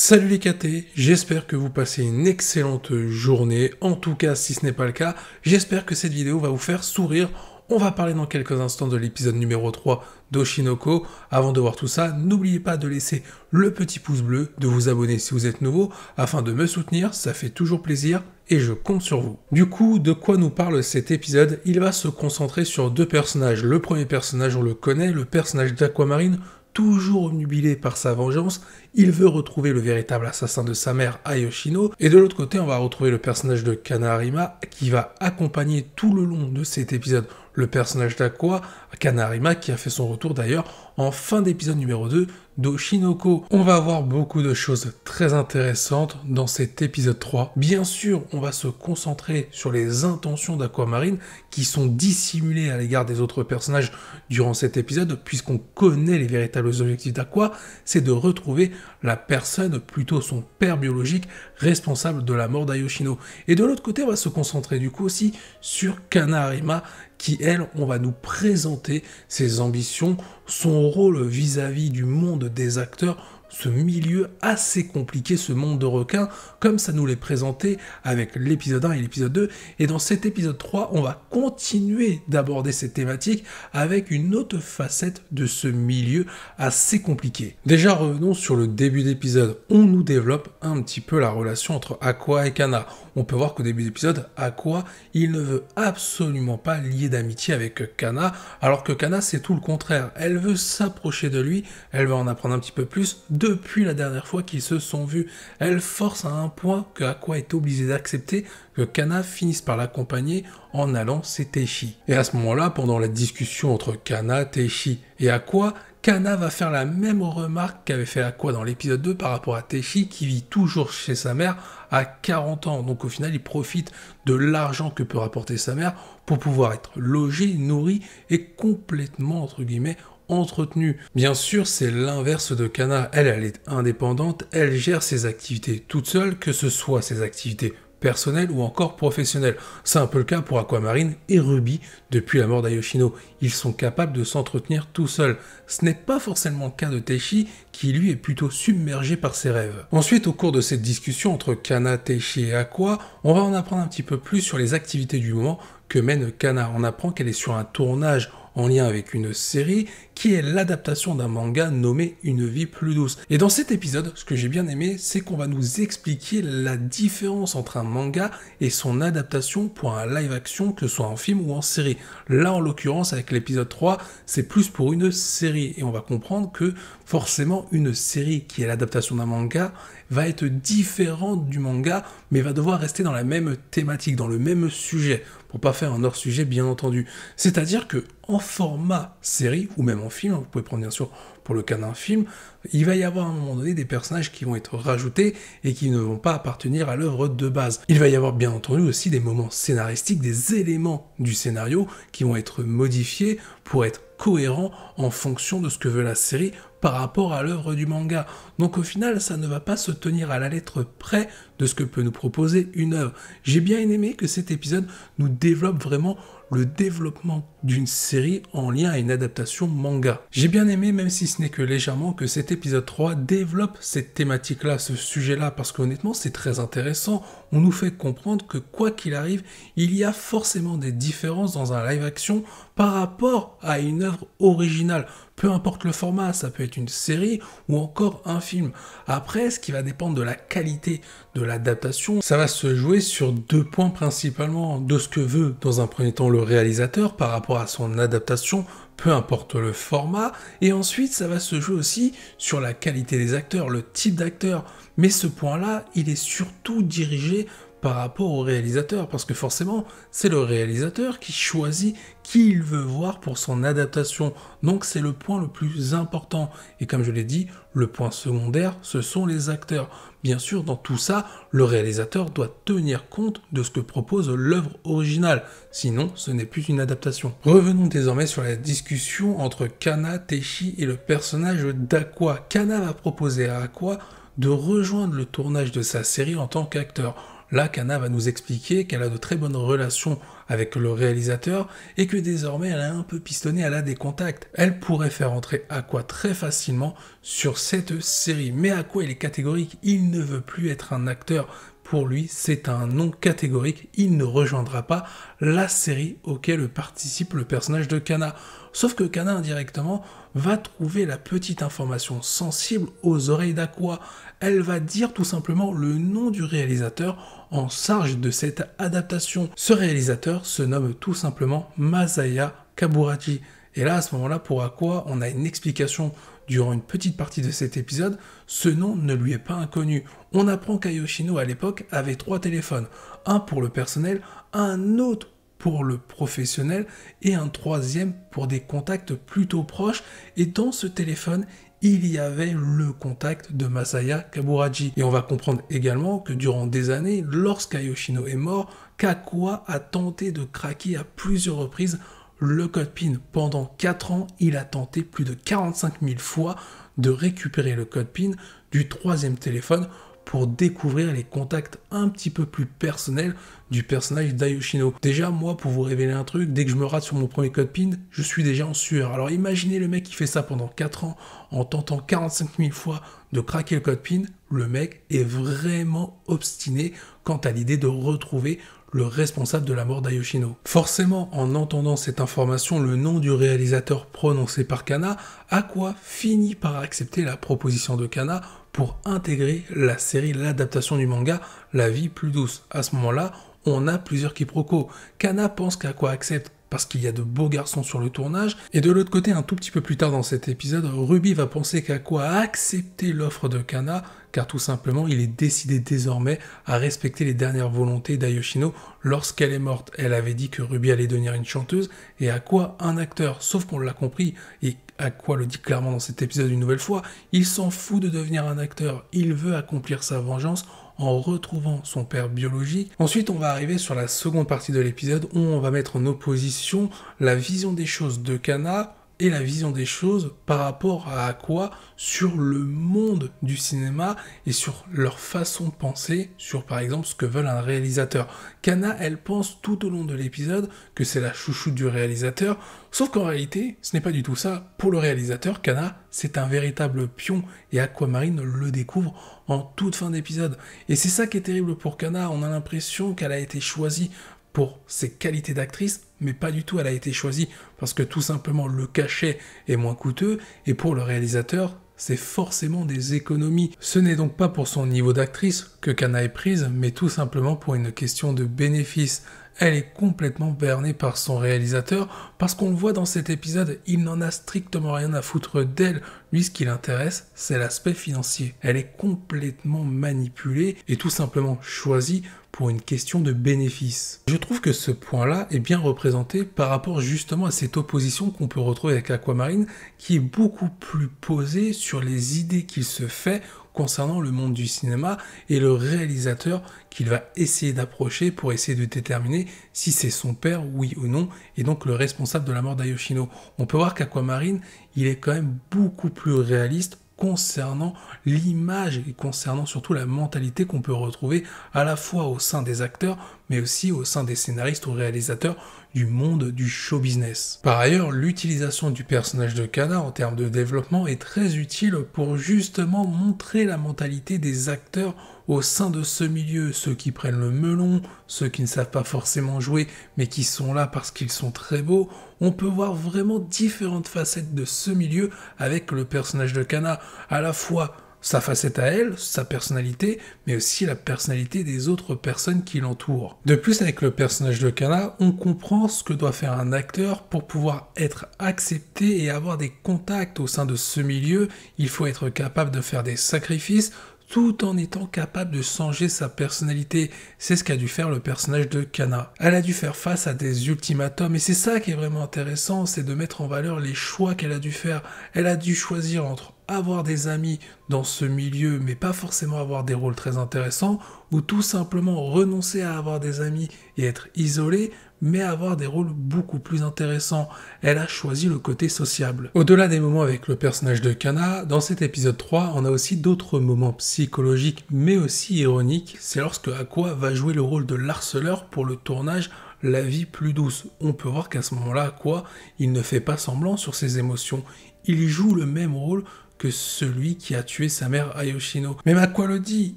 Salut les KT, j'espère que vous passez une excellente journée. En tout cas, si ce n'est pas le cas, j'espère que cette vidéo va vous faire sourire. On va parler dans quelques instants de l'épisode numéro 3 d'Oshinoko. Avant de voir tout ça, n'oubliez pas de laisser le petit pouce bleu, de vous abonner si vous êtes nouveau, afin de me soutenir, ça fait toujours plaisir et je compte sur vous. Du coup, de quoi nous parle cet épisode? Il va se concentrer sur deux personnages. Le premier personnage, on le connaît, le personnage d'Aquamarine, toujours obnubilé par sa vengeance, il veut retrouver le véritable assassin de sa mère, Ayoshino, et de l'autre côté, on va retrouver le personnage de Kanarima, qui va accompagner tout le long de cet épisode le personnage d'Aqua, Kanarima, qui a fait son retour d'ailleurs en fin d'épisode numéro 2 d'Oshinoko. On va avoir beaucoup de choses très intéressantes dans cet épisode 3. Bien sûr, on va se concentrer sur les intentions d'Aquamarine qui sont dissimulées à l'égard des autres personnages durant cet épisode, puisqu'on connaît les véritables objectifs d'Aqua, c'est de retrouver la personne, plutôt son père biologique, responsable de la mort d'Ayoshino. Et de l'autre côté, on va se concentrer du coup aussi sur Kanarima, qui, elle, on va nous présenter ses ambitions, son rôle vis-à-vis du monde des acteurs, ce milieu assez compliqué, ce monde de requins, comme ça nous l'est présenté avec l'épisode 1 et l'épisode 2. Et dans cet épisode 3, on va continuer d'aborder cette thématique avec une autre facette de ce milieu assez compliqué. Déjà, revenons sur le début d'épisode. On nous développe un petit peu la relation entre Aqua et Kana. On peut voir qu'au début d'épisode, Aqua, il ne veut absolument pas lier d'amitié avec Kana, alors que Kana, c'est tout le contraire. Elle veut s'approcher de lui, elle veut en apprendre un petit peu plus depuis la dernière fois qu'ils se sont vus. Elle force à un point que Aqua est obligée d'accepter que Kana finisse par l'accompagner en allant chez Teishi. Et à ce moment-là, pendant la discussion entre Kana, Teishi et Aqua, Kana va faire la même remarque qu'avait fait Aqua dans l'épisode 2 par rapport à Teishi qui vit toujours chez sa mère à 40 ans. Donc au final, il profite de l'argent que peut rapporter sa mère pour pouvoir être logé, nourri et complètement, entre guillemets, entretenu. Bien sûr, c'est l'inverse de Kana. Elle est indépendante, elle gère ses activités toute seule, que ce soit ses activités personnel ou encore professionnel. C'est un peu le cas pour Aquamarine et Ruby depuis la mort d'Ayoshino. Ils sont capables de s'entretenir tout seuls. Ce n'est pas forcément le cas de Teishi qui lui est plutôt submergé par ses rêves. Ensuite, au cours de cette discussion entre Kana, Teishi et Aqua, on va en apprendre un petit peu plus sur les activités du moment que mène Kana. On apprend qu'elle est sur un tournage en lien avec une série qui est l'adaptation d'un manga nommé Une vie plus douce. Et dans cet épisode, ce que j'ai bien aimé, c'est qu'on va nous expliquer la différence entre un manga et son adaptation pour un live action, que ce soit en film ou en série. Là, en l'occurrence, avec l'épisode 3, c'est plus pour une série. Et on va comprendre que forcément, une série qui est l'adaptation d'un manga va être différente du manga, mais va devoir rester dans la même thématique, dans le même sujet, pour pas faire un hors-sujet bien entendu. C'est-à-dire que en format série, ou même en film, vous pouvez prendre bien sûr pour le cas d'un film, il va y avoir à un moment donné des personnages qui vont être rajoutés et qui ne vont pas appartenir à l'œuvre de base. Il va y avoir bien entendu aussi des moments scénaristiques, des éléments du scénario qui vont être modifiés pour être cohérents en fonction de ce que veut la série par rapport à l'œuvre du manga. Donc au final, ça ne va pas se tenir à la lettre près de ce que peut nous proposer une œuvre. J'ai bien aimé que cet épisode nous développe vraiment le développement d'une série en lien à une adaptation manga. J'ai bien aimé, même si ce n'est que légèrement, que cet épisode 3 développe cette thématique-là, ce sujet-là, parce qu'honnêtement, c'est très intéressant. On nous fait comprendre que quoi qu'il arrive, il y a forcément des différences dans un live action par rapport à une œuvre originale. Peu importe le format, ça peut être une série ou encore un film. Après, ce qui va dépendre de la qualité de l'adaptation, ça va se jouer sur deux points principalement, de ce que veut dans un premier temps le réalisateur par rapport à son adaptation, peu importe le format, et ensuite ça va se jouer aussi sur la qualité des acteurs, le type d'acteur. Mais ce point-là, il est surtout dirigé par rapport au réalisateur, parce que forcément, c'est le réalisateur qui choisit qui il veut voir pour son adaptation. Donc c'est le point le plus important. Et comme je l'ai dit, le point secondaire, ce sont les acteurs. Bien sûr, dans tout ça, le réalisateur doit tenir compte de ce que propose l'œuvre originale. Sinon, ce n'est plus une adaptation. Revenons désormais sur la discussion entre Kana, Teishi et le personnage d'Aqua. Kana va proposer à Aqua de rejoindre le tournage de sa série en tant qu'acteur. Là, Kana va nous expliquer qu'elle a de très bonnes relations avec le réalisateur et que désormais elle a un peu pistonné, elle a des contacts. Elle pourrait faire entrer Aqua très facilement sur cette série. Mais Aqua, il est catégorique, il ne veut plus être un acteur. Pour lui, c'est un non catégorique, il ne rejoindra pas la série auquel participe le personnage de Kana. Sauf que Kana, indirectement, va trouver la petite information sensible aux oreilles d'Aqua. Elle va dire tout simplement le nom du réalisateur en charge de cette adaptation. Ce réalisateur se nomme tout simplement Masaya Kaburaji. Et là, à ce moment-là, pour Aqua, on a une explication durant une petite partie de cet épisode. Ce nom ne lui est pas inconnu. On apprend qu'Ayoshino, à l'époque, avait 3 téléphones. Un pour le personnel, un autre pour le professionnel et un 3e pour des contacts plutôt proches. Et dans ce téléphone, il y avait le contact de Masaya Kaburaji. Et on va comprendre également que durant des années, lorsqu'Ayoshino est mort, Aqua a tenté de craquer à plusieurs reprises le code PIN. Pendant 4 ans, il a tenté plus de 45 000 fois de récupérer le code PIN du 3e téléphone pour découvrir les contacts un petit peu plus personnels du personnage d'Ayoshino. Déjà, moi, pour vous révéler un truc, dès que je me rate sur mon premier code PIN, je suis déjà en sueur. Alors imaginez le mec qui fait ça pendant 4 ans, en tentant 45 000 fois de craquer le code PIN, le mec est vraiment obstiné quant à l'idée de retrouver le responsable de la mort d'Ayoshino. Forcément, en entendant cette information, le nom du réalisateur prononcé par Kana, Aqua finit par accepter la proposition de Kana pour intégrer la série, l'adaptation du manga La vie plus douce. À ce moment-là, on a plusieurs quiproquos. Kana pense qu'Aqua accepte parce qu'il y a de beaux garçons sur le tournage, et de l'autre côté, un tout petit peu plus tard dans cet épisode, Ruby va penser qu'Aqua a accepté l'offre de Kana, car tout simplement, il est décidé désormais à respecter les dernières volontés d'Ayoshino lorsqu'elle est morte. Elle avait dit que Ruby allait devenir une chanteuse, et Aqua un acteur, sauf qu'on l'a compris, et Aqua le dit clairement dans cet épisode une nouvelle fois, il s'en fout de devenir un acteur, il veut accomplir sa vengeance en retrouvant son père biologique. Ensuite, on va arriver sur la seconde partie de l'épisode où on va mettre en opposition la vision des choses de Kana et la vision des choses par rapport à Aqua sur le monde du cinéma et sur leur façon de penser, sur par exemple ce que veulent un réalisateur. Kana, elle pense tout au long de l'épisode que c'est la chouchoute du réalisateur, sauf qu'en réalité, ce n'est pas du tout ça. Pour le réalisateur, Kana, c'est un véritable pion et Aquamarine le découvre en toute fin d'épisode. Et c'est ça qui est terrible pour Kana, on a l'impression qu'elle a été choisie pour ses qualités d'actrice, mais pas du tout, elle a été choisie parce que tout simplement le cachet est moins coûteux, et pour le réalisateur, c'est forcément des économies. Ce n'est donc pas pour son niveau d'actrice que Kana est prise, mais tout simplement pour une question de bénéfice. Elle est complètement bernée par son réalisateur, parce qu'on le voit dans cet épisode, il n'en a strictement rien à foutre d'elle. Lui, ce qui l'intéresse, c'est l'aspect financier. Elle est complètement manipulée et tout simplement choisie pour une question de bénéfice. Je trouve que ce point-là est bien représenté par rapport justement à cette opposition qu'on peut retrouver avec Aquamarine, qui est beaucoup plus posée sur les idées qu'il se fait concernant le monde du cinéma et le réalisateur qu'il va essayer d'approcher pour essayer de déterminer si c'est son père, oui ou non, et donc le responsable de la mort d'Ayoshino. On peut voir qu'Aquamarine, il est quand même beaucoup plus réaliste concernant l'image et concernant surtout la mentalité qu'on peut retrouver à la fois au sein des acteurs mais aussi au sein des scénaristes ou réalisateurs du monde du show business. Par ailleurs, l'utilisation du personnage de Kana en termes de développement est très utile pour justement montrer la mentalité des acteurs au sein de ce milieu, ceux qui prennent le melon, ceux qui ne savent pas forcément jouer mais qui sont là parce qu'ils sont très beaux. On peut voir vraiment différentes facettes de ce milieu avec le personnage de Kana, à la fois sa facette à elle, sa personnalité, mais aussi la personnalité des autres personnes qui l'entourent. De plus, avec le personnage de Kana, on comprend ce que doit faire un acteur pour pouvoir être accepté et avoir des contacts au sein de ce milieu. Il faut être capable de faire des sacrifices, tout en étant capable de changer sa personnalité. C'est ce qu'a dû faire le personnage de Kana. Elle a dû faire face à des ultimatums, et c'est ça qui est vraiment intéressant, c'est de mettre en valeur les choix qu'elle a dû faire. Elle a dû choisir entre avoir des amis dans ce milieu, mais pas forcément avoir des rôles très intéressants, ou tout simplement renoncer à avoir des amis et être isolée, mais avoir des rôles beaucoup plus intéressants. Elle a choisi le côté sociable. Au-delà des moments avec le personnage de Kana, dans cet épisode 3, on a aussi d'autres moments psychologiques, mais aussi ironiques. C'est lorsque Aqua va jouer le rôle de l'harceleur pour le tournage la vie plus douce. On peut voir qu'à ce moment-là, Aqua, il ne fait pas semblant sur ses émotions. Il joue le même rôle que celui qui a tué sa mère Ayoshino. Même Aqua le dit,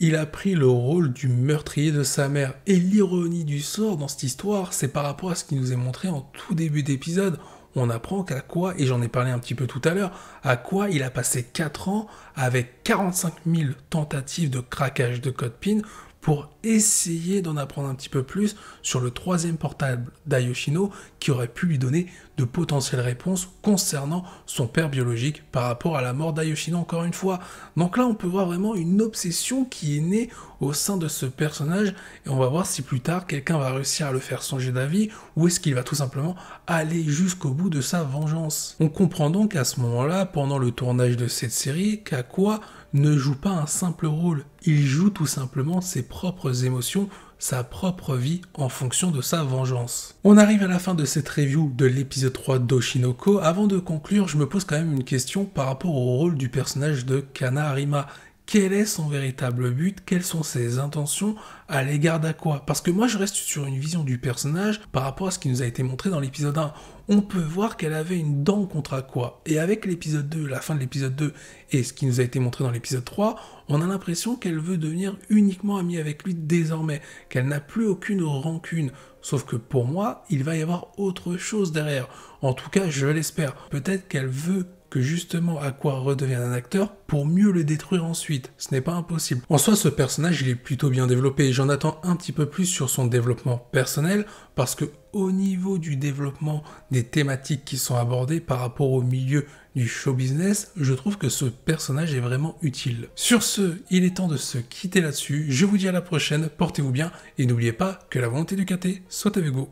il a pris le rôle du meurtrier de sa mère. Et l'ironie du sort dans cette histoire, c'est par rapport à ce qui nous est montré en tout début d'épisode. On apprend qu'Aqua, et j'en ai parlé un petit peu tout à l'heure, Aqua, il a passé 4 ans avec 45 000 tentatives de craquage de code PIN pour essayer d'en apprendre un petit peu plus sur le 3e portable d'Ayoshino qui aurait pu lui donner de potentielles réponses concernant son père biologique par rapport à la mort d'Ayoshino encore une fois. Donc là on peut voir vraiment une obsession qui est née au sein de ce personnage et on va voir si plus tard quelqu'un va réussir à le faire changer d'avis ou est-ce qu'il va tout simplement aller jusqu'au bout de sa vengeance. On comprend donc à ce moment-là, pendant le tournage de cette série, qu'Aqua ne joue pas un simple rôle, il joue tout simplement ses propres émotions, sa propre vie en fonction de sa vengeance. On arrive à la fin de cette review de l'épisode 3 d'Oshinoko. Avant de conclure, je me pose quand même une question par rapport au rôle du personnage de Kana Harima. Quel est son véritable but? Quelles sont ses intentions à l'égard d'Aqua? Parce que moi je reste sur une vision du personnage par rapport à ce qui nous a été montré dans l'épisode 1. On peut voir qu'elle avait une dent contre Aqua. Et avec l'épisode 2, la fin de l'épisode 2 et ce qui nous a été montré dans l'épisode 3, on a l'impression qu'elle veut devenir uniquement amie avec lui désormais, qu'elle n'a plus aucune rancune. Sauf que pour moi, il va y avoir autre chose derrière. En tout cas, je l'espère. Peut-être qu'elle veut que justement Aqua redevienne un acteur pour mieux le détruire ensuite. Ce n'est pas impossible. En soi, ce personnage, il est plutôt bien développé. J'en attends un petit peu plus sur son développement personnel parce que au niveau du développement des thématiques qui sont abordées par rapport au milieu du show business, je trouve que ce personnage est vraiment utile. Sur ce, il est temps de se quitter là-dessus. Je vous dis à la prochaine, portez-vous bien et n'oubliez pas que la volonté du KT soit avec vous.